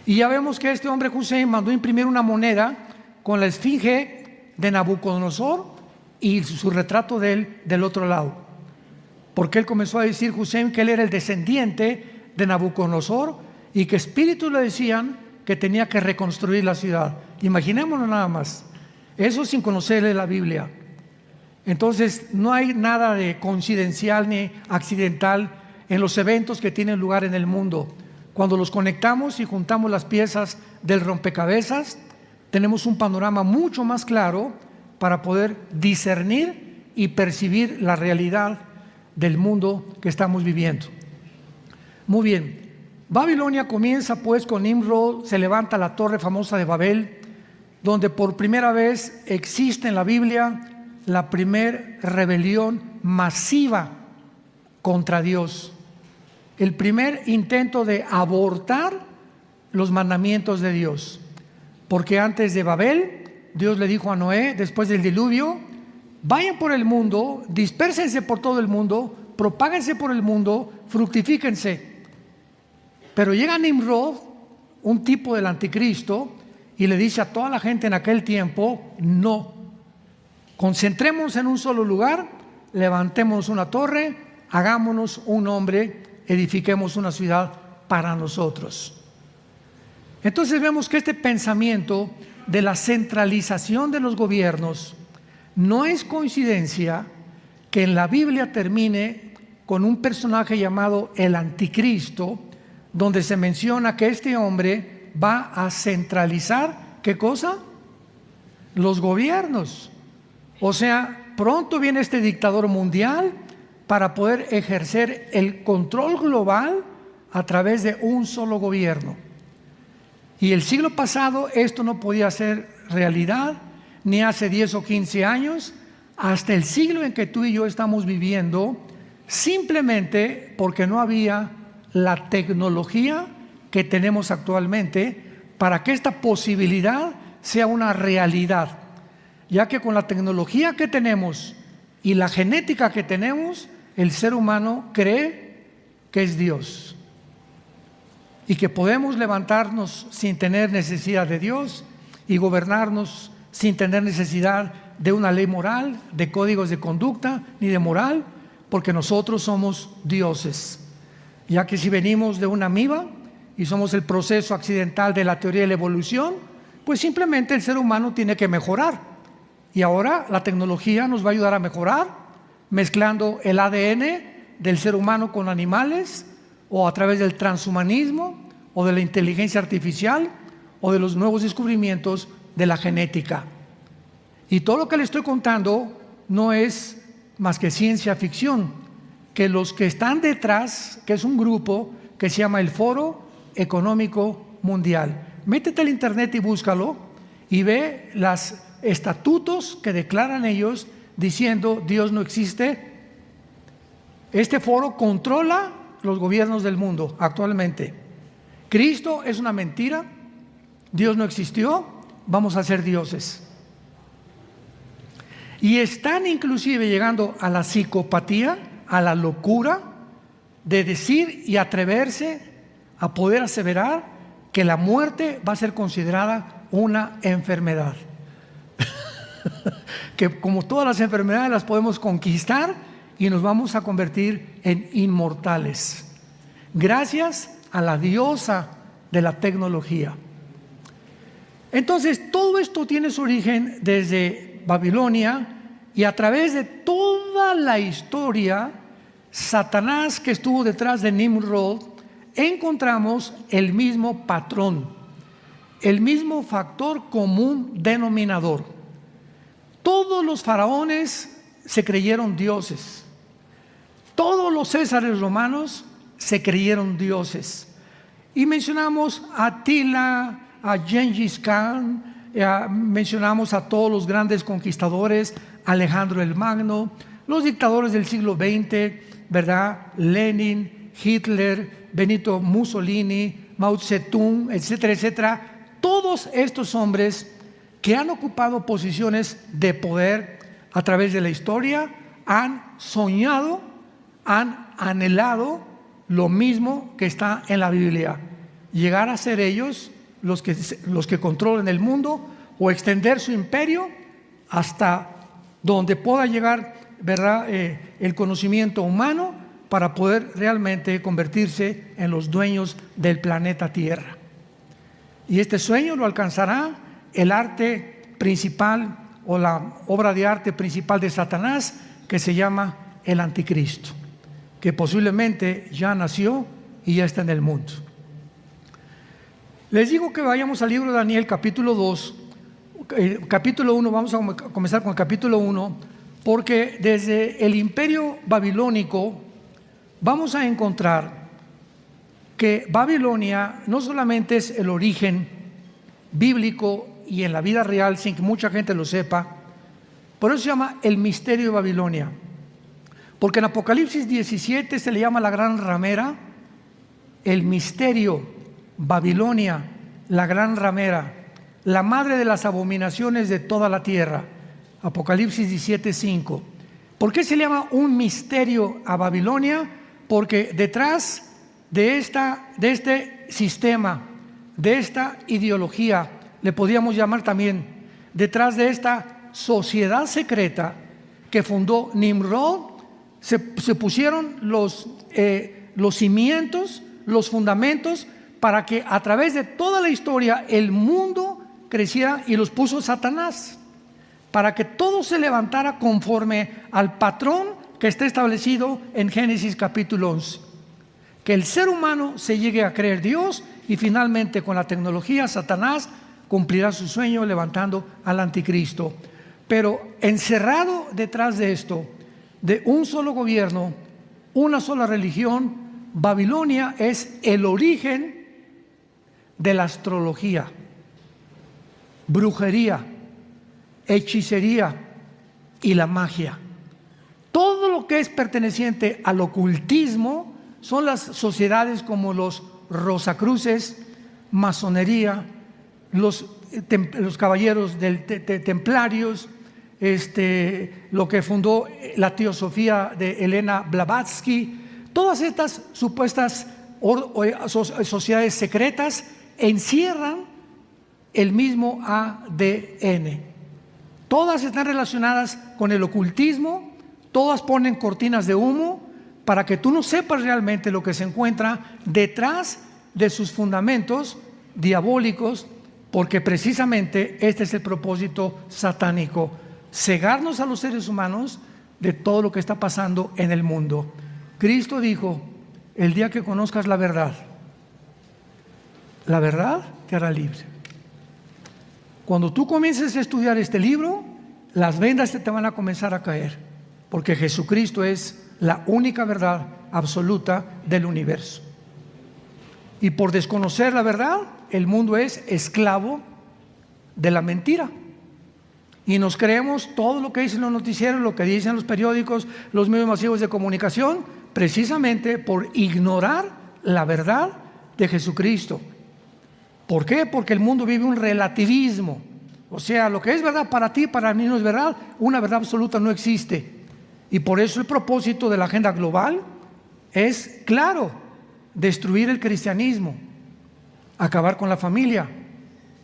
Y ya vemos que este hombre Hussein mandó imprimir una moneda con la esfinge de Nabucodonosor y su retrato de él del otro lado. Porque él comenzó a decir Hussein que él era el descendiente de Nabucodonosor y que espíritus le decían que tenía que reconstruir la ciudad. Imaginémonos nada más, eso sin conocerle la Biblia. Entonces no hay nada de coincidencial ni accidental en los eventos que tienen lugar en el mundo. Cuando los conectamos y juntamos las piezas del rompecabezas, tenemos un panorama mucho más claro para poder discernir y percibir la realidad del mundo que estamos viviendo. Muy bien, Babilonia comienza pues con Nimrod, se levanta la torre famosa de Babel, donde por primera vez existe en la Biblia la primer rebelión masiva contra Dios, el primer intento de abortar los mandamientos de Dios, porque antes de Babel, Dios le dijo a Noé, después del diluvio, vayan por el mundo, dispérsense por todo el mundo, propáguense por el mundo, fructifíquense. Pero llega Nimrod, un tipo del anticristo, y le dice a toda la gente en aquel tiempo, no, concentrémonos en un solo lugar, levantemos una torre, hagámonos un hombre, edifiquemos una ciudad para nosotros. Entonces vemos que este pensamiento de la centralización de los gobiernos no es coincidencia que en la Biblia termine con un personaje llamado el anticristo, donde se menciona que este hombre va a centralizar, ¿qué cosa? Los gobiernos. O sea, pronto viene este dictador mundial para poder ejercer el control global a través de un solo gobierno. Y el siglo pasado esto no podía ser realidad, ni hace 10 o 15 años, hasta el siglo en que tú y yo estamos viviendo, simplemente porque no había la tecnología que tenemos actualmente para que esta posibilidad sea una realidad, ya que con la tecnología que tenemos y la genética que tenemos, el ser humano cree que es Dios y que podemos levantarnos sin tener necesidad de Dios y gobernarnos sin tener necesidad de una ley moral, de códigos de conducta ni de moral, porque nosotros somos dioses. Ya que si venimos de una amiba y somos el proceso accidental de la teoría de la evolución, pues simplemente el ser humano tiene que mejorar. Y ahora la tecnología nos va a ayudar a mejorar, mezclando el ADN del ser humano con animales, o a través del transhumanismo, o de la inteligencia artificial, o de los nuevos descubrimientos de la genética. Y todo lo que le estoy contando no es más que ciencia ficción, que los que están detrás, que es un grupo que se llama el Foro Económico Mundial. Métete al internet y búscalo y ve los estatutos que declaran ellos diciendo Dios no existe. Este foro controla los gobiernos del mundo actualmente. Cristo es una mentira, Dios no existió, vamos a ser dioses. Y están inclusive llegando a la psicopatía, a la locura de decir y atreverse a poder aseverar que la muerte va a ser considerada una enfermedad. Que como todas las enfermedades las podemos conquistar y nos vamos a convertir en inmortales, gracias a la diosa de la tecnología. Entonces todo esto tiene su origen desde Babilonia, y a través de toda la historia, Satanás, que estuvo detrás de Nimrod, encontramos el mismo patrón, el mismo factor común denominador. Todos los faraones se creyeron dioses, todos los césares romanos se creyeron dioses, y mencionamos a Atila, a Gengis Khan, mencionamos a todos los grandes conquistadores, Alejandro el Magno, los dictadores del siglo XX, ¿verdad? Lenin, Hitler, Benito Mussolini, Mao Zedong, etcétera, etcétera. Todos estos hombres que han ocupado posiciones de poder a través de la historia han soñado, han anhelado lo mismo que está en la Biblia: llegar a ser ellos los que controlen el mundo o extender su imperio hasta donde pueda llegar, ¿verdad?, el conocimiento humano para poder realmente convertirse en los dueños del planeta Tierra. Y este sueño lo alcanzará el arte principal o la obra de arte principal de Satanás, que se llama el Anticristo, que posiblemente ya nació y ya está en el mundo. Les digo que vayamos al libro de Daniel, capítulo 2, capítulo 1, vamos a comenzar con el capítulo 1, porque desde el imperio babilónico vamos a encontrar que Babilonia no solamente es el origen bíblico y en la vida real, sin que mucha gente lo sepa, por eso se llama el misterio de Babilonia, porque en Apocalipsis 17 se le llama la gran ramera, el misterio, Babilonia, la gran ramera, la madre de las abominaciones de toda la tierra. Apocalipsis 17:5. ¿Por qué se le llama un misterio a Babilonia? Porque detrás de este sistema, de esta ideología, le podríamos llamar también, detrás de esta sociedad secreta que fundó Nimrod, se pusieron los cimientos, los fundamentos, para que a través de toda la historia el mundo creciera, y los puso Satanás, para que todo se levantara conforme al patrón que está establecido en Génesis capítulo 11. Que el ser humano se llegue a creer Dios, y finalmente con la tecnología Satanás cumplirá su sueño levantando al anticristo. Pero encerrado detrás de esto, de un solo gobierno, una sola religión, Babilonia es el origen de la astrología, brujería, hechicería y la magia. Todo lo que es perteneciente al ocultismo son las sociedades como los Rosacruces, masonería, los caballeros templarios, lo que fundó la teosofía de Elena Blavatsky. Todas estas supuestas sociedades secretas encierran el mismo ADN. Todas están relacionadas con el ocultismo, todas ponen cortinas de humo para que tú no sepas realmente lo que se encuentra detrás de sus fundamentos diabólicos, porque precisamente este es el propósito satánico: cegarnos a los seres humanos de todo lo que está pasando en el mundo. Cristo dijo: el día que conozcas la verdad te hará libre. Cuando tú comiences a estudiar este libro, las vendas te van a comenzar a caer, porque Jesucristo es la única verdad absoluta del universo. Y por desconocer la verdad, el mundo es esclavo de la mentira. Y nos creemos todo lo que dicen los noticieros, lo que dicen los periódicos, los medios masivos de comunicación, precisamente por ignorar la verdad de Jesucristo. ¿Por qué? Porque el mundo vive un relativismo. O sea, lo que es verdad para ti, para mí no es verdad. Una verdad absoluta no existe. Y por eso el propósito de la agenda global es claro: destruir el cristianismo, acabar con la familia.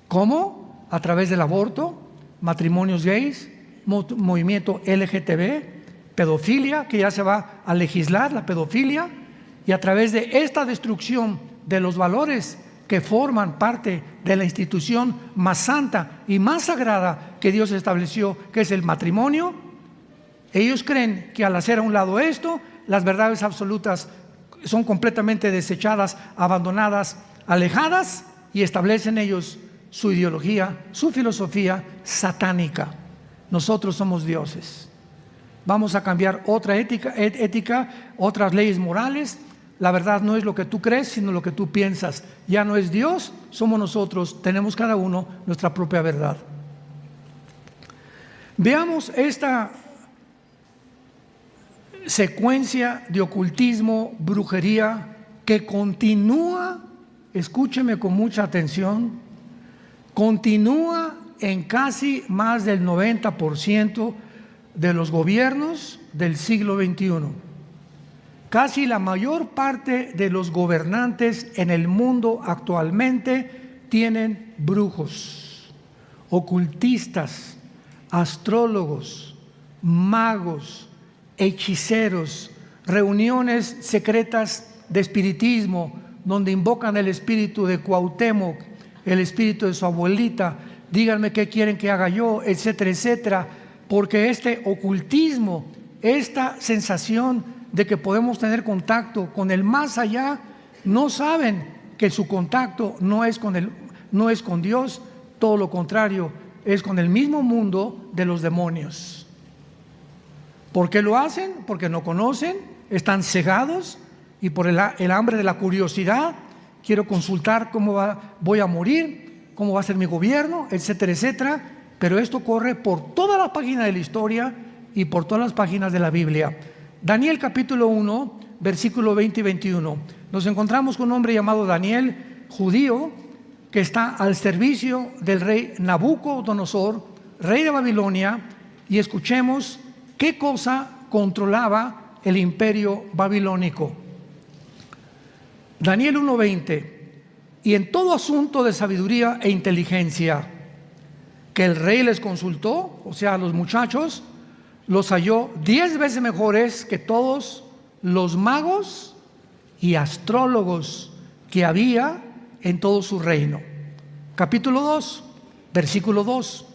¿Cómo? A través del aborto, matrimonios gays, movimiento LGTB, pedofilia, que ya se va a legislar la pedofilia, y a través de esta destrucción de los valores que forman parte de la institución más santa y más sagrada que Dios estableció, que es el matrimonio. Ellos creen que al hacer a un lado esto, las verdades absolutas son completamente desechadas, abandonadas, alejadas, y establecen ellos su ideología, su filosofía satánica. Nosotros somos dioses. Vamos a cambiar otra ética, otras leyes morales. La verdad no es lo que tú crees, sino lo que tú piensas. Ya no es Dios, somos nosotros. Tenemos cada uno nuestra propia verdad. Veamos esta secuencia de ocultismo, brujería, que continúa, escúcheme con mucha atención, continúa en casi más del 90% de los gobiernos del siglo XXI. Casi la mayor parte de los gobernantes en el mundo actualmente tienen brujos, ocultistas, astrólogos, magos, hechiceros, reuniones secretas de espiritismo donde invocan el espíritu de Cuauhtémoc, el espíritu de su abuelita, díganme qué quieren que haga yo, etcétera, etcétera, porque este ocultismo, esta sensación de que podemos tener contacto con el más allá, no saben que su contacto no es con Dios, todo lo contrario, es con el mismo mundo de los demonios. ¿Por qué lo hacen? Porque no conocen, están cegados y por el hambre de la curiosidad. Quiero consultar voy a morir, cómo va a ser mi gobierno, etcétera, etcétera. Pero esto corre por toda la página de la historia y por todas las páginas de la Biblia. Daniel capítulo 1, versículo 20 y 21. Nos encontramos con un hombre llamado Daniel, judío, que está al servicio del rey Nabucodonosor, rey de Babilonia, y escuchemos qué cosa controlaba el imperio babilónico. Daniel 1:20. Y en todo asunto de sabiduría e inteligencia que el rey les consultó, o sea, a los muchachos, los halló 10 veces mejores que todos los magos y astrólogos que había en todo su reino. Capítulo 2, versículo 2.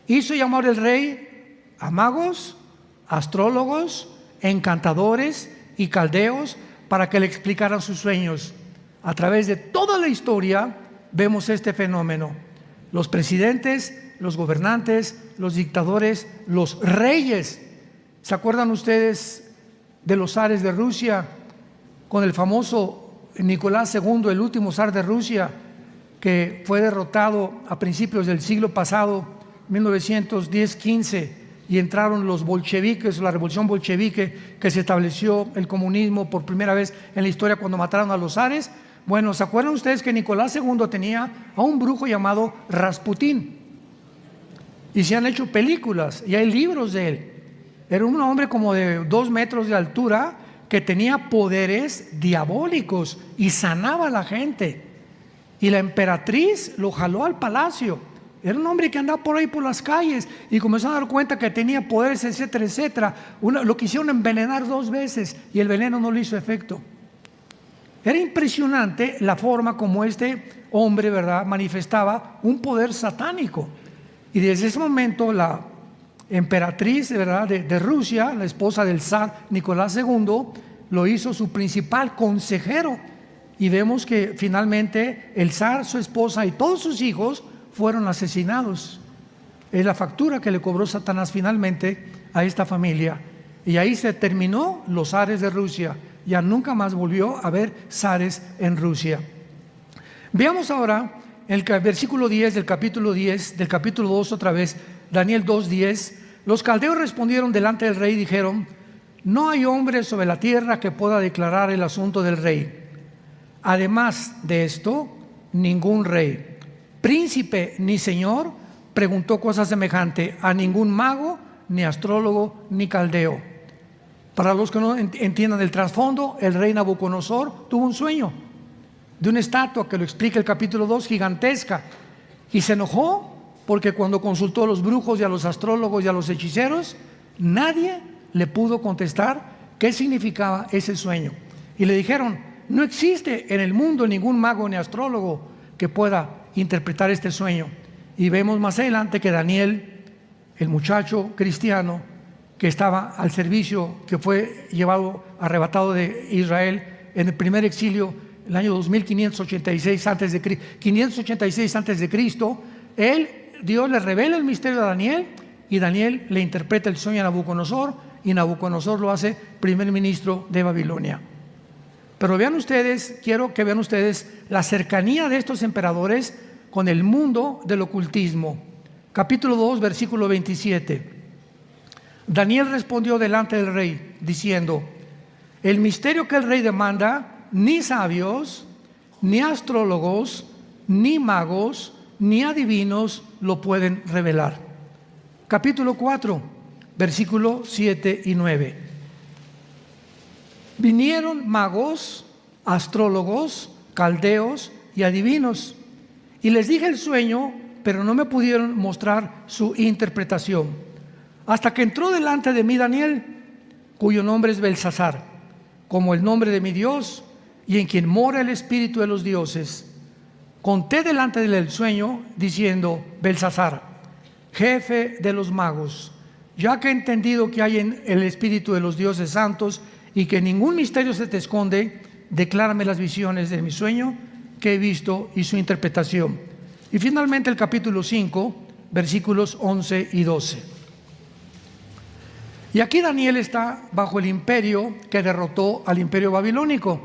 Hizo llamar el rey a magos, astrólogos, encantadores y caldeos para que le explicaran sus sueños. A través de toda la historia vemos este fenómeno. Los presidentes, los gobernantes, los dictadores, los reyes. ¿Se acuerdan ustedes de los zares de Rusia? Con el famoso Nicolás II, el último zar de Rusia, que fue derrotado a principios del siglo pasado, 1910-15, y entraron los bolcheviques, la revolución bolchevique, que se estableció el comunismo por primera vez en la historia cuando mataron a los zares. Bueno, ¿se acuerdan ustedes que Nicolás II tenía a un brujo llamado Rasputín? Y se han hecho películas y hay libros de él. Era un hombre como de 2 metros de altura que tenía poderes diabólicos y sanaba a la gente. Y la emperatriz lo jaló al palacio. Era un hombre que andaba por ahí por las calles y comenzó a dar cuenta que tenía poderes, etcétera, etcétera. Lo quisieron envenenar 2 veces y el veneno no le hizo efecto. Era impresionante la forma como este hombre, ¿verdad?, manifestaba un poder satánico. Y desde ese momento la emperatriz, ¿verdad?, de Rusia, la esposa del zar Nicolás II, lo hizo su principal consejero. Y vemos que finalmente el zar, su esposa y todos sus hijos fueron asesinados. Es la factura que le cobró Satanás finalmente a esta familia. Y ahí se terminó los zares de Rusia. Ya nunca más volvió a haber zares en Rusia. Veamos ahora el versículo 10 del capítulo 10, del capítulo 2 otra vez, Daniel 2:10. Los caldeos respondieron delante del rey y dijeron: no hay hombre sobre la tierra que pueda declarar el asunto del rey. Además de esto, ningún rey, príncipe ni señor preguntó cosa semejante a ningún mago, ni astrólogo, ni caldeo. Para los que no entiendan el trasfondo, el rey Nabucodonosor tuvo un sueño de una estatua que lo explica el capítulo 2, gigantesca, y se enojó porque cuando consultó a los brujos y a los astrólogos y a los hechiceros, nadie le pudo contestar qué significaba ese sueño. Y le dijeron: no existe en el mundo ningún mago ni astrólogo que pueda interpretar este sueño. Y vemos más adelante que Daniel, el muchacho cristiano que estaba al servicio, que fue arrebatado de Israel en el primer exilio, el año 2586 antes de Cristo, Dios le revela el misterio a Daniel y Daniel le interpreta el sueño a Nabucodonosor y Nabucodonosor lo hace primer ministro de Babilonia. Pero vean ustedes, quiero que vean ustedes la cercanía de estos emperadores con el mundo del ocultismo. Capítulo 2, versículo 27. Daniel respondió delante del rey diciendo: el misterio que el rey demanda, ni sabios, ni astrólogos, ni magos, ni adivinos lo pueden revelar. Capítulo 4, versículo 7 y 9. Vinieron magos, astrólogos, caldeos y adivinos, y les dije el sueño, pero no me pudieron mostrar su interpretación, hasta que entró delante de mí Daniel, cuyo nombre es Belsasar, como el nombre de mi Dios, y en quien mora el espíritu de los dioses. Conté delante de él el sueño, diciendo: Belsasar, jefe de los magos, ya que he entendido que hay en el espíritu de los dioses santos y que ningún misterio se te esconde, declárame las visiones de mi sueño que he visto y su interpretación. Y finalmente el capítulo 5, versículos 11 y 12. Y aquí Daniel está bajo el imperio que derrotó al imperio babilónico.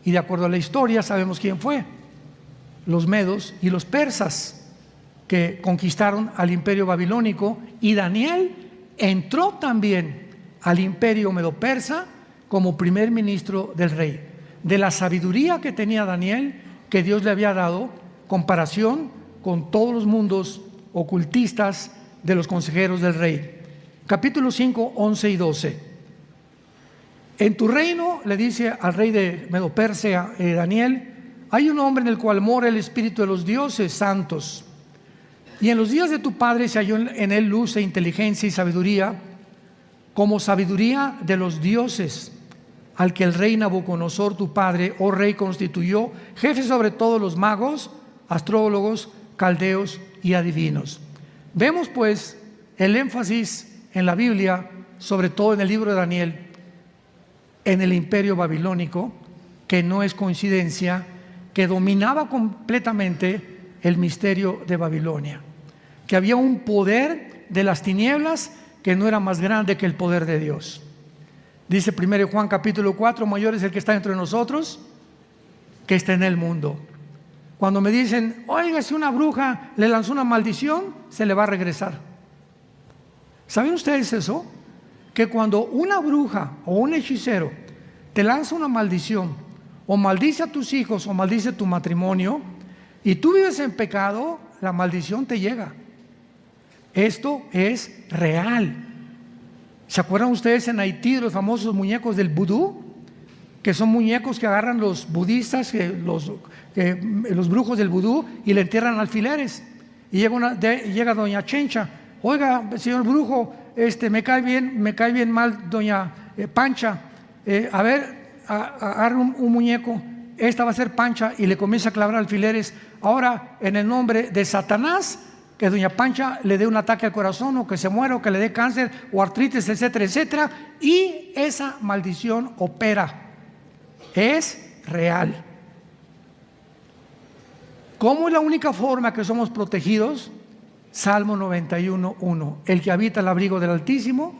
Y de acuerdo a la historia sabemos quién fue: los medos y los persas, que conquistaron al imperio babilónico, y Daniel entró también al imperio medo-persa como primer ministro del rey. De la sabiduría que tenía Daniel, que Dios le había dado, comparación con todos los mundos ocultistas de los consejeros del rey. Capítulo 5, 11 y 12. En tu reino, le dice al rey de Medo-Persia, Daniel, hay un hombre en el cual mora el espíritu de los dioses santos. Y en los días de tu padre se halló en él luz e inteligencia y sabiduría, como sabiduría de los dioses, al que el rey Nabucodonosor, tu padre, oh rey, constituyó jefe sobre todos los magos, astrólogos, caldeos y adivinos. Vemos pues el énfasis en la Biblia, sobre todo en el libro de Daniel, en el imperio babilónico, que no es coincidencia, que dominaba completamente el misterio de Babilonia, que había un poder de las tinieblas que no era más grande que el poder de Dios. Dice 1 Juan capítulo 4, mayor es el que está entre nosotros que está en el mundo. Cuando me dicen, oiga, si una bruja le lanzó una maldición, se le va a regresar. ¿Saben ustedes eso? Que cuando una bruja o un hechicero te lanza una maldición, o maldice a tus hijos, o maldice tu matrimonio, y tú vives en pecado, la maldición te llega. Esto es real. ¿Se acuerdan ustedes en Haití de los famosos muñecos del vudú? Que son muñecos que agarran los budistas, los brujos del vudú, y le entierran alfileres. Y llega doña Chencha, oiga, señor brujo, me cae bien mal doña Pancha, a ver, agarra un muñeco, esta va a ser Pancha, y le comienza a clavar alfileres. Ahora, en el nombre de Satanás, que doña Pancha le dé un ataque al corazón, o que se muera, o que le dé cáncer, o artritis, etcétera, etcétera, y esa maldición opera. Es real. ¿Cómo es la única forma que somos protegidos? Salmo 91:1. El que habita el abrigo del Altísimo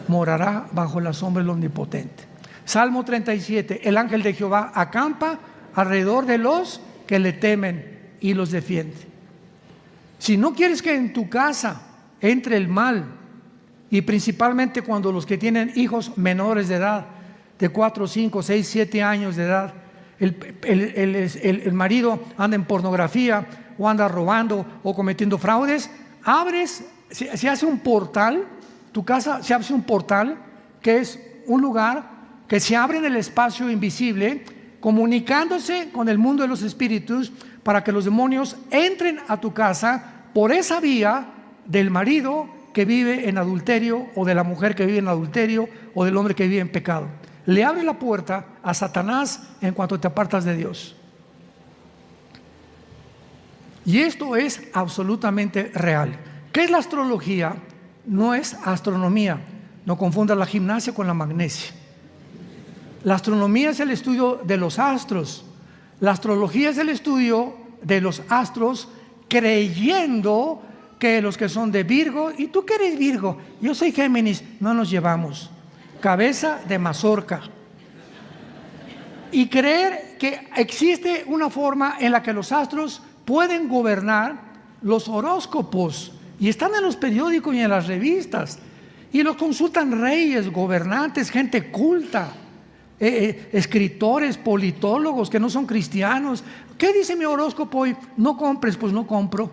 morará bajo la sombra del Omnipotente. Salmo 37. El ángel de Jehová acampa alrededor de los que le temen y los defiende. Si no quieres que en tu casa entre el mal, y principalmente cuando los que tienen hijos menores de edad, de 4, 5, 6, 7 años de edad, el marido anda en pornografía, o anda robando, o cometiendo fraudes, se hace un portal, tu casa se hace un portal, que es un lugar que se abre en el espacio invisible, comunicándose con el mundo de los espíritus, para que los demonios entren a tu casa por esa vía del marido que vive en adulterio, o de la mujer que vive en adulterio, o del hombre que vive en pecado. Le abre la puerta a Satanás en cuanto te apartas de Dios. Y esto es absolutamente real. ¿Qué es la astrología? No es astronomía. No confundas la gimnasia con la magnesia. La astronomía es el estudio de los astros. La astrología es el estudio de los astros, creyendo que los que son de Virgo, ¿y tú qué eres Virgo? Yo soy Géminis, no nos llevamos. Cabeza de mazorca. Y creer que existe una forma en la que los astros pueden gobernar los horóscopos, y están en los periódicos y en las revistas, y los consultan reyes, gobernantes, gente culta, escritores, politólogos que no son cristianos. ¿Qué dice mi horóscopo hoy? No compres, pues no compro.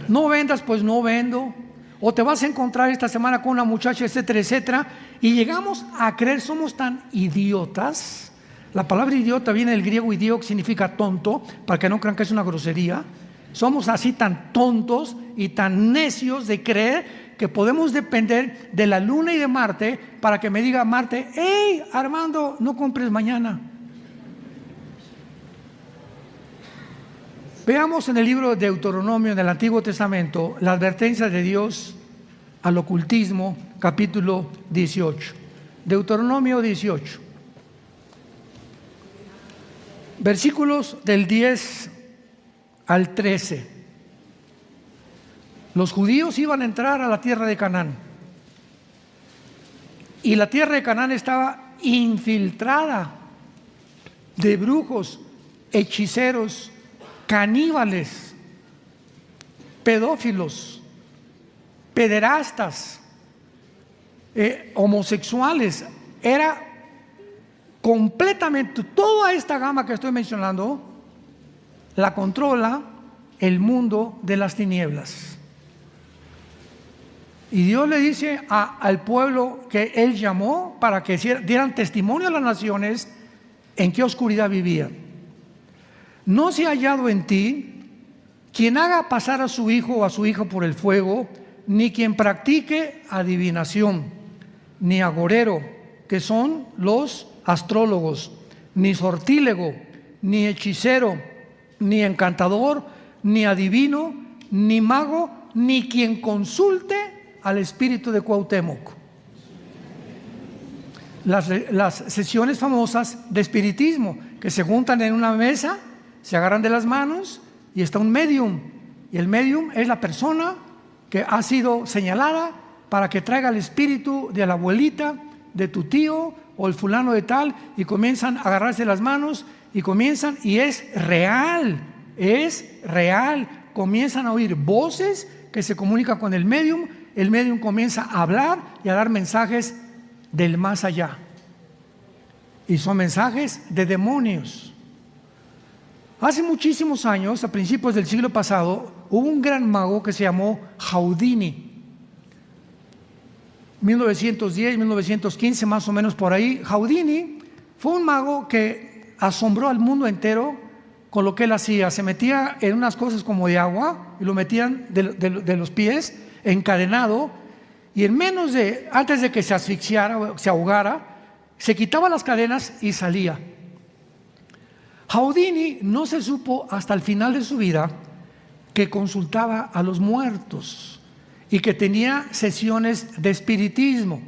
No vendas, pues no vendo. o te vas a encontrar esta semana con una muchacha, etcétera, etcétera, y llegamos a creer, somos tan idiotas. La palabra idiota viene del griego idio, que significa tonto, para que no crean que es una grosería. Somos así tan tontos y tan necios de creer que podemos depender de la luna y de Marte para que me diga Marte: hey, Armando, no compres mañana. Veamos en el libro de Deuteronomio, en el Antiguo Testamento, la advertencia de Dios al ocultismo, capítulo 18. Deuteronomio 18. Versículos del 10 al 13. Los judíos iban a entrar a la tierra de Canaán. Y la tierra de Canaán estaba infiltrada de brujos, hechiceros, caníbales, pedófilos, pederastas, homosexuales. Era completamente, toda esta gama que estoy mencionando la controla el mundo de las tinieblas. Y Dios le dice al pueblo que Él llamó para que dieran testimonio a las naciones en qué oscuridad vivían. No se ha hallado en ti quien haga pasar a su hijo o a su hija por el fuego, ni quien practique adivinación, ni agorero, que son los astrólogos, ni sortílego, ni hechicero, ni encantador, ni adivino, ni mago, ni quien consulte al espíritu de Cuauhtémoc. Las sesiones famosas de espiritismo, que se juntan en una mesa, se agarran de las manos y está un medium. Y el medium es la persona que ha sido señalada para que traiga el espíritu de la abuelita, de tu tío o el fulano de tal, y comienzan a agarrarse las manos y comienzan, y es real, comienzan a oír voces que se comunican con el medium comienza a hablar y a dar mensajes del más allá, y son mensajes de demonios. Hace muchísimos años, a principios del siglo pasado, hubo un gran mago que se llamó Houdini. 1910, 1915, más o menos por ahí. Houdini fue un mago que asombró al mundo entero con lo que él hacía. Se metía en unas cosas como de agua y lo metían de los pies, encadenado, y antes de que se asfixiara o se ahogara, se quitaba las cadenas y salía. Houdini no se supo hasta el final de su vida que consultaba a los muertos y que tenía sesiones de espiritismo.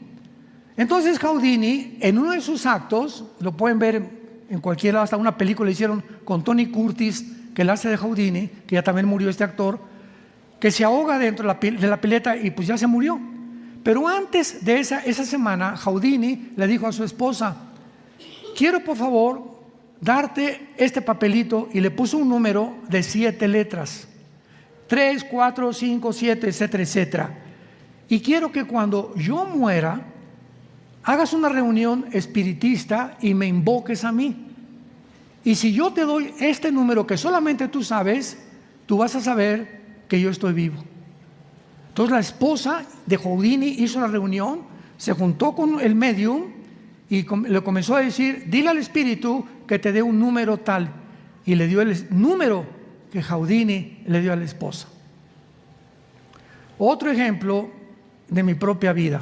Entonces Houdini, en uno de sus actos, lo pueden ver en cualquiera, hasta una película hicieron con Tony Curtis, que él hace de Houdini, que ya también murió este actor, que se ahoga dentro de la pileta y pues ya se murió. Pero antes de esa semana, Houdini le dijo a su esposa: quiero por favor darte este papelito, y le puso un número de 7 letras, 3, 4, 5, 7, etcétera, etcétera. Y quiero que cuando yo muera, hagas una reunión espiritista y me invoques a mí. Y si yo te doy este número que solamente tú sabes, tú vas a saber que yo estoy vivo. Entonces la esposa de Houdini hizo la reunión, se juntó con el medium y le comenzó a decir: dile al espíritu que te dé un número tal, y le dio el número que Houdini le dio a la esposa. Otro ejemplo de mi propia vida.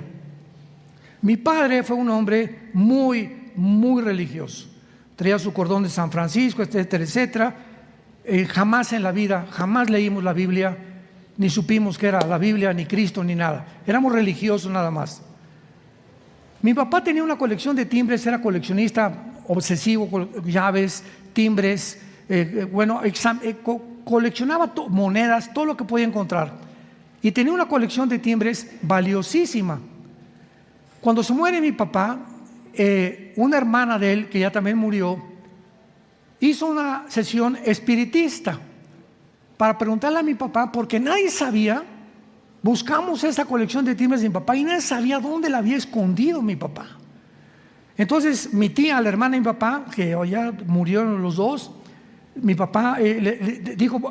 Mi padre fue un hombre muy, muy religioso. Traía su cordón de San Francisco, etcétera, etcétera. Jamás en la vida, jamás leímos la Biblia, ni supimos que era la Biblia, ni Cristo, ni nada. Éramos religiosos nada más. Mi papá tenía una colección de timbres, era coleccionista obsesivo, llaves, timbres, coleccionaba monedas, todo lo que podía encontrar. Y tenía una colección de timbres valiosísima. Cuando se muere mi papá, una hermana de él, que ya también murió, hizo una sesión espiritista para preguntarle a mi papá, porque nadie sabía. Buscamos esa colección de timbres de mi papá y nadie sabía dónde la había escondido mi papá. Entonces mi tía, la hermana de mi papá, que ya murieron los dos, mi papá le dijo,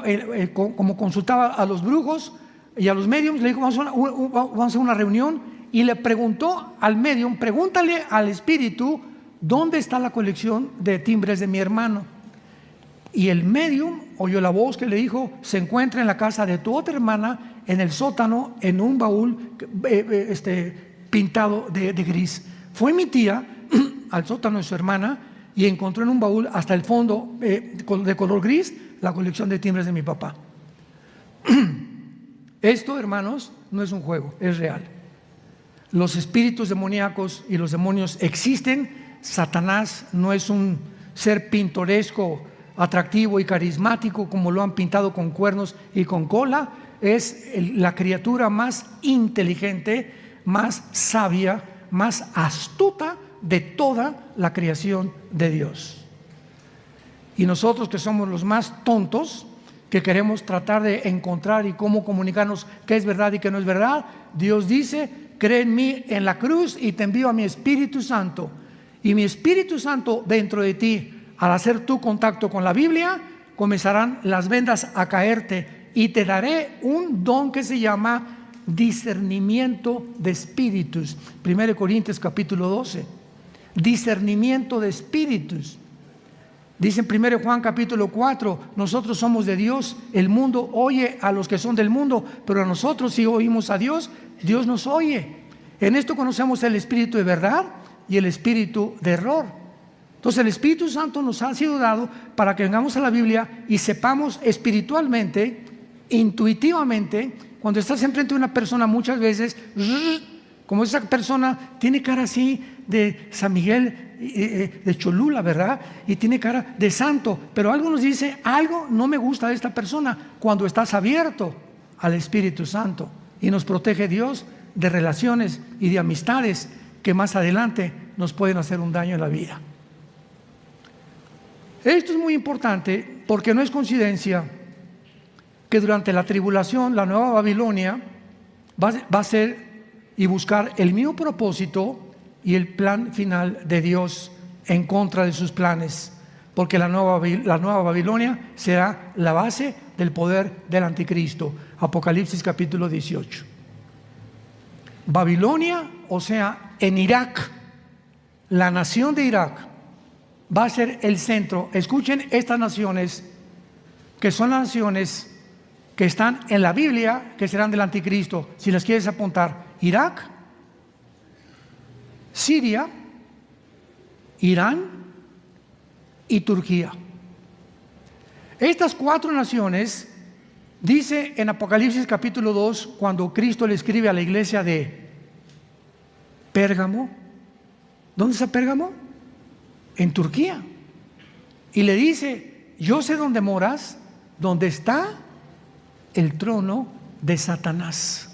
como consultaba a los brujos, y a los mediums le dijo, vamos a hacer una reunión, y le preguntó al medium, pregúntale al espíritu, ¿dónde está la colección de timbres de mi hermano? Y el medium oyó la voz que le dijo, se encuentra en la casa de tu otra hermana, en el sótano, en un baúl pintado de gris. Fue mi tía al sótano de su hermana y encontró en un baúl hasta el fondo de color gris la colección de timbres de mi papá. Esto, hermanos, no es un juego, es real. Los espíritus demoníacos y los demonios existen. Satanás no es un ser pintoresco, atractivo y carismático como lo han pintado con cuernos y con cola. Es la criatura más inteligente, más sabia, más astuta de toda la creación de Dios. Y nosotros, que somos los más tontos, que queremos tratar de encontrar y cómo comunicarnos qué es verdad y qué no es verdad, Dios dice, cree en mí en la cruz y te envío a mi Espíritu Santo. Y mi Espíritu Santo dentro de ti, al hacer tu contacto con la Biblia, comenzarán las vendas a caerte y te daré un don que se llama discernimiento de espíritus. 1 Corintios capítulo 12. Discernimiento de espíritus. Dice en 1 Juan capítulo 4, nosotros somos de Dios, el mundo oye a los que son del mundo, pero a nosotros si oímos a Dios, Dios nos oye. En esto conocemos el espíritu de verdad y el espíritu de error. Entonces el Espíritu Santo nos ha sido dado para que vengamos a la Biblia y sepamos espiritualmente, intuitivamente, cuando estás enfrente de una persona muchas veces, como esa persona tiene cara así de San Miguel de Cholula, ¿verdad? Y tiene cara de santo, pero algo nos dice, algo no me gusta de esta persona, cuando estás abierto al Espíritu Santo y nos protege Dios de relaciones y de amistades que más adelante nos pueden hacer un daño en la vida. Esto es muy importante porque no es coincidencia que durante la tribulación la nueva Babilonia va a ser y buscar el mismo propósito y el plan final de Dios en contra de sus planes, porque la nueva Babilonia será la base del poder del anticristo. Apocalipsis capítulo 18. Babilonia, o sea, en Irak, la nación de Irak va a ser el centro. Escuchen estas naciones, que son las naciones que están en la Biblia, que serán del anticristo. Si las quieres apuntar: Irak, Siria, Irán y Turquía. Estas cuatro naciones, dice en Apocalipsis capítulo 2, cuando Cristo le escribe a la iglesia de Pérgamo. ¿Dónde está Pérgamo? En Turquía. Y le dice, yo sé dónde moras, donde está el trono de Satanás.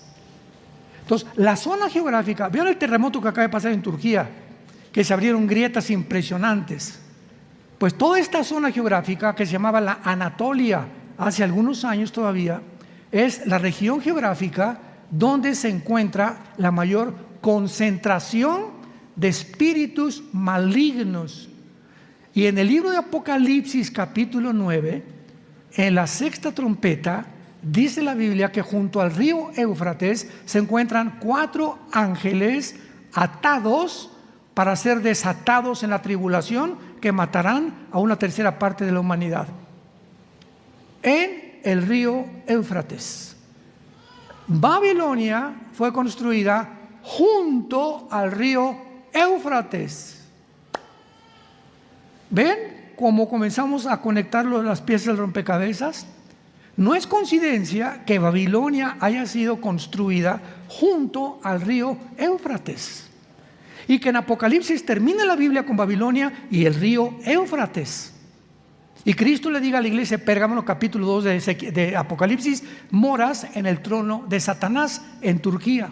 Entonces, la zona geográfica, ¿vieron el terremoto que acaba de pasar en Turquía? Que se abrieron grietas impresionantes. Pues toda esta zona geográfica, que se llamaba la Anatolia hace algunos años todavía, es la región geográfica donde se encuentra la mayor concentración de espíritus malignos. Y en el libro de Apocalipsis capítulo 9, en la sexta trompeta, dice la Biblia que junto al río Éufrates se encuentran 4 ángeles atados para ser desatados en la tribulación, que matarán a una tercera parte de la humanidad. En el río Éufrates. Babilonia fue construida junto al río Éufrates. ¿Ven cómo comenzamos a conectar las piezas del rompecabezas? No es coincidencia que Babilonia haya sido construida junto al río Éufrates y que en Apocalipsis termine la Biblia con Babilonia y el río Éufrates. Y Cristo le diga a la iglesia de Pérgamo, capítulo 2 de Apocalipsis, moras en el trono de Satanás en Turquía.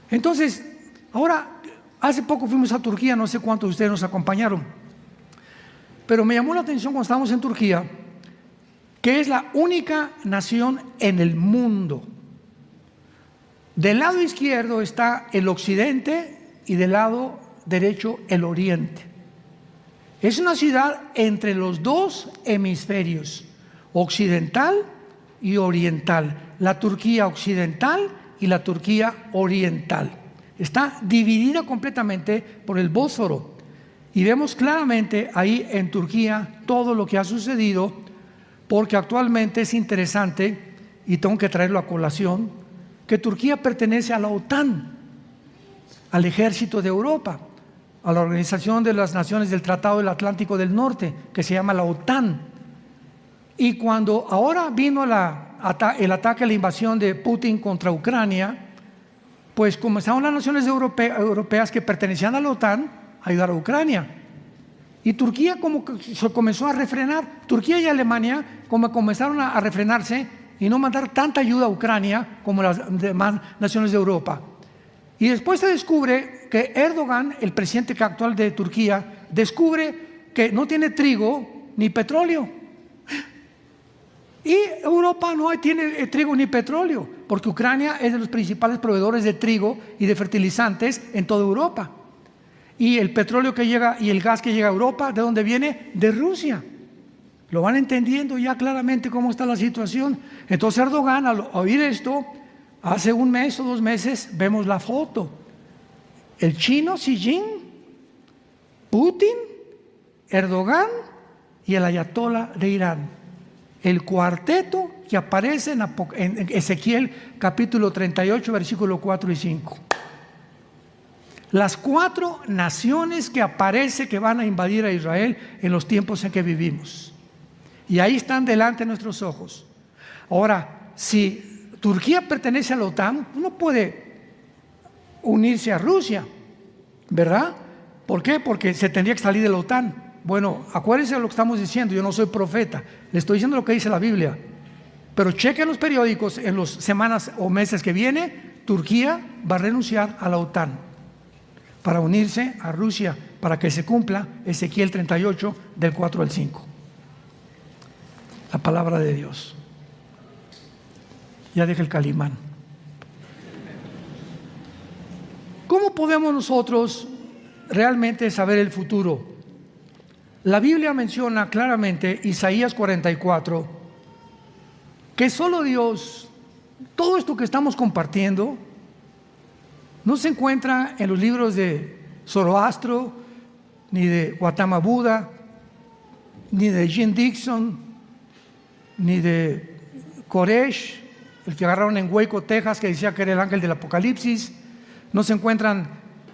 Entonces, ahora, hace poco fuimos a Turquía, no sé cuántos de ustedes nos acompañaron, pero me llamó la atención cuando estábamos en Turquía, que es la única nación en el mundo. Del lado izquierdo está el occidente y del lado derecho el oriente. Es una ciudad entre los dos hemisferios, occidental y oriental, la Turquía occidental y la Turquía oriental. Está dividida completamente por el Bósforo. Y vemos claramente ahí en Turquía todo lo que ha sucedido, porque actualmente es interesante, y tengo que traerlo a colación, que Turquía pertenece a la OTAN, al ejército de Europa, a la Organización de las Naciones del Tratado del Atlántico del Norte, que se llama la OTAN. Y cuando ahora vino el ataque, la invasión de Putin contra Ucrania, pues comenzaron las naciones europeas que pertenecían a la OTAN a ayudar a Ucrania. Y Turquía como que se comenzó a refrenar. Turquía y Alemania como comenzaron a refrenarse y no mandar tanta ayuda a Ucrania como las demás naciones de Europa. Y después se descubre que Erdogan, el presidente actual de Turquía, descubre que no tiene trigo ni petróleo. Y Europa no tiene trigo ni petróleo, porque Ucrania es de los principales proveedores de trigo y de fertilizantes en toda Europa. Y el petróleo que llega y el gas que llega a Europa, ¿de dónde viene? De Rusia. Lo van entendiendo ya claramente cómo está la situación. Entonces Erdogan, al oír esto, hace un mes o 2 meses, vemos la foto. El chino Xi Jinping, Putin, Erdogan y el ayatolá de Irán. El cuarteto que aparece en Ezequiel capítulo 38, versículo 4 y 5. Las 4 naciones que aparece que van a invadir a Israel en los tiempos en que vivimos. Y ahí están delante de nuestros ojos. Ahora, si Turquía pertenece a la OTAN, no puede unirse a Rusia, ¿verdad? ¿Por qué? Porque se tendría que salir de la OTAN. Bueno, acuérdense de lo que estamos diciendo, yo no soy profeta, le estoy diciendo lo que dice la Biblia. Pero chequen los periódicos, en las semanas o meses que viene, Turquía va a renunciar a la OTAN para unirse a Rusia, para que se cumpla Ezequiel 38 del 4 al 5. La palabra de Dios. Ya deja el calimán. ¿Cómo podemos nosotros realmente saber el futuro? La Biblia menciona claramente, Isaías 44, que solo Dios, todo esto que estamos compartiendo, no se encuentra en los libros de Zoroastro, ni de Gautama Buda, ni de Jim Dixon, ni de Koresh, el que agarraron en Waco, Texas, que decía que era el ángel del Apocalipsis. No se encuentran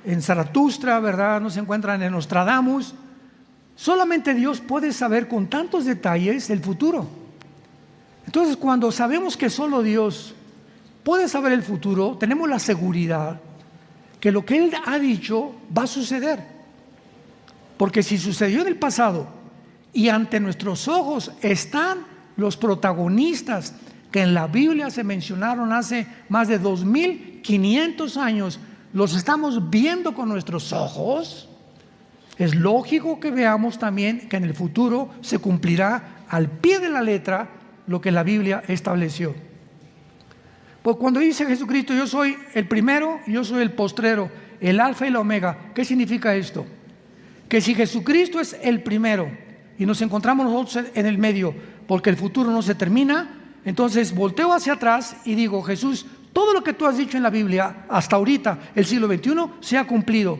en Zaratustra, ¿verdad? No se encuentran en Nostradamus. Solamente Dios puede saber con tantos detalles el futuro. Entonces, cuando sabemos que solo Dios puede saber el futuro, tenemos la seguridad que lo que Él ha dicho va a suceder. Porque si sucedió en el pasado y ante nuestros ojos están los protagonistas que en la Biblia se mencionaron hace más de 2500 años, los estamos viendo con nuestros ojos, es lógico que veamos también que en el futuro se cumplirá al pie de la letra lo que la Biblia estableció. Pues cuando dice Jesucristo, yo soy el primero, yo soy el postrero, el alfa y la omega, ¿qué significa esto? Que si Jesucristo es el primero y nos encontramos nosotros en el medio, porque el futuro no se termina, entonces volteo hacia atrás y digo, Jesús, todo lo que tú has dicho en la Biblia hasta ahorita, el siglo XXI, se ha cumplido.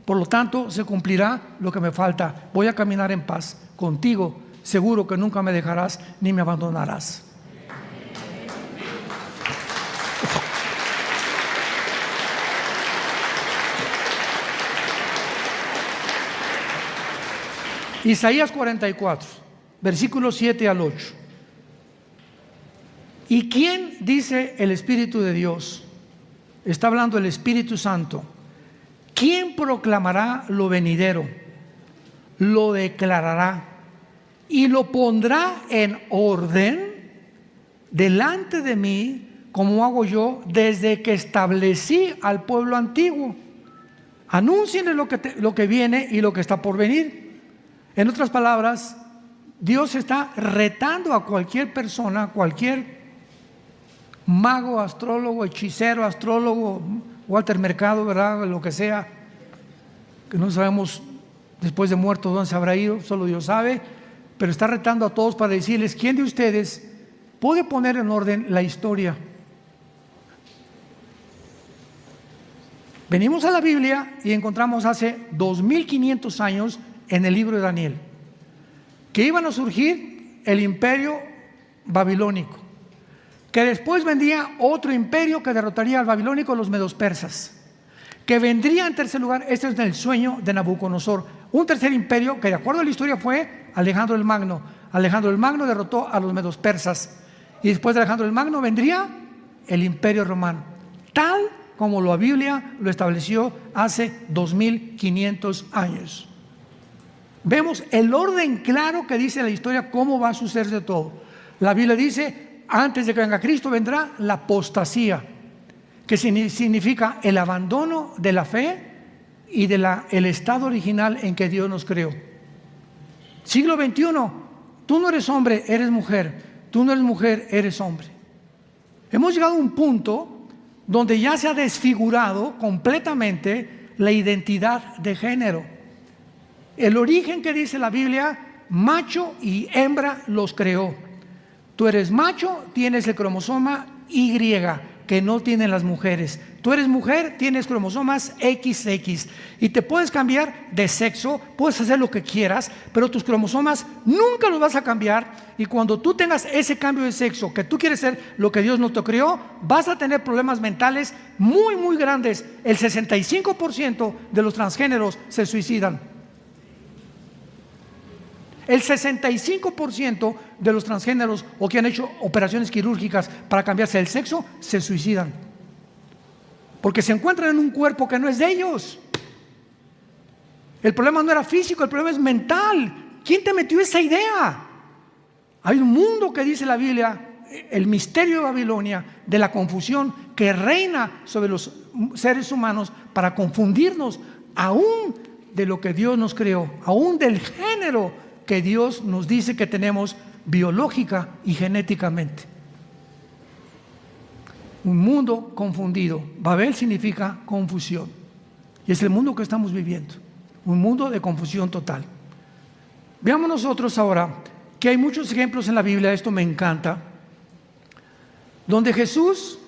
Por lo tanto, se cumplirá lo que me falta. Voy a caminar en paz contigo, seguro que nunca me dejarás ni me abandonarás. Isaías 44, versículos 7 al 8. ¿Y quién dice el Espíritu de Dios? Está hablando el Espíritu Santo. ¿Quién proclamará lo venidero? Lo declarará y lo pondrá en orden delante de mí, como hago yo desde que establecí al pueblo antiguo. Anúncienle lo que viene y lo que está por venir. En otras palabras, Dios está retando a cualquier persona, cualquier mago, astrólogo, hechicero, astrólogo, Walter Mercado, ¿verdad? Lo que sea, que no sabemos después de muerto dónde se habrá ido, solo Dios sabe, pero está retando a todos para decirles, ¿quién de ustedes puede poner en orden la historia. Venimos a la Biblia y encontramos hace 2500 años en el libro de Daniel que iban a surgir el imperio babilónico, que después vendría otro imperio que derrotaría al babilónico, los medos persas, que vendría en tercer lugar, este es el sueño de Nabucodonosor, un tercer imperio que de acuerdo a la historia fue Alejandro el Magno. Alejandro el Magno derrotó a los medos persas y después de Alejandro el Magno vendría el imperio romano, tal como la Biblia lo estableció hace 2500 años. Vemos el orden claro que dice la historia, cómo va a suceder todo. La Biblia dice, antes de que venga Cristo vendrá la apostasía, que significa el abandono de la fe y el estado original en que Dios nos creó. Siglo XXI, tú no eres hombre, eres mujer. Tú no eres mujer, eres hombre. Hemos llegado a un punto donde ya se ha desfigurado completamente la identidad de género. El origen que dice la Biblia, macho y hembra los creó. Tú eres macho, tienes el cromosoma Y, que no tienen las mujeres. Tú eres mujer, tienes cromosomas XX y te puedes cambiar de sexo, puedes hacer lo que quieras, pero tus cromosomas nunca los vas a cambiar, y cuando tú tengas ese cambio de sexo, que tú quieres ser lo que Dios no te creó, vas a tener problemas mentales muy, muy grandes. El 65% de los transgéneros se suicidan. El 65% de los transgéneros o que han hecho operaciones quirúrgicas para cambiarse el sexo se suicidan, porque se encuentran en un cuerpo que no es de ellos. El problema no era físico, el problema es mental. ¿Quién te metió esa idea? Hay un mundo que dice la Biblia, el misterio de Babilonia, de la confusión que reina sobre los seres humanos para confundirnos aún de lo que Dios nos creó, aún del género que Dios nos dice que tenemos biológica y genéticamente. Un mundo confundido. Babel significa confusión, y es el mundo que estamos viviendo, un mundo de confusión total. Veamos nosotros ahora que hay muchos ejemplos en la Biblia, esto me encanta, donde Jesús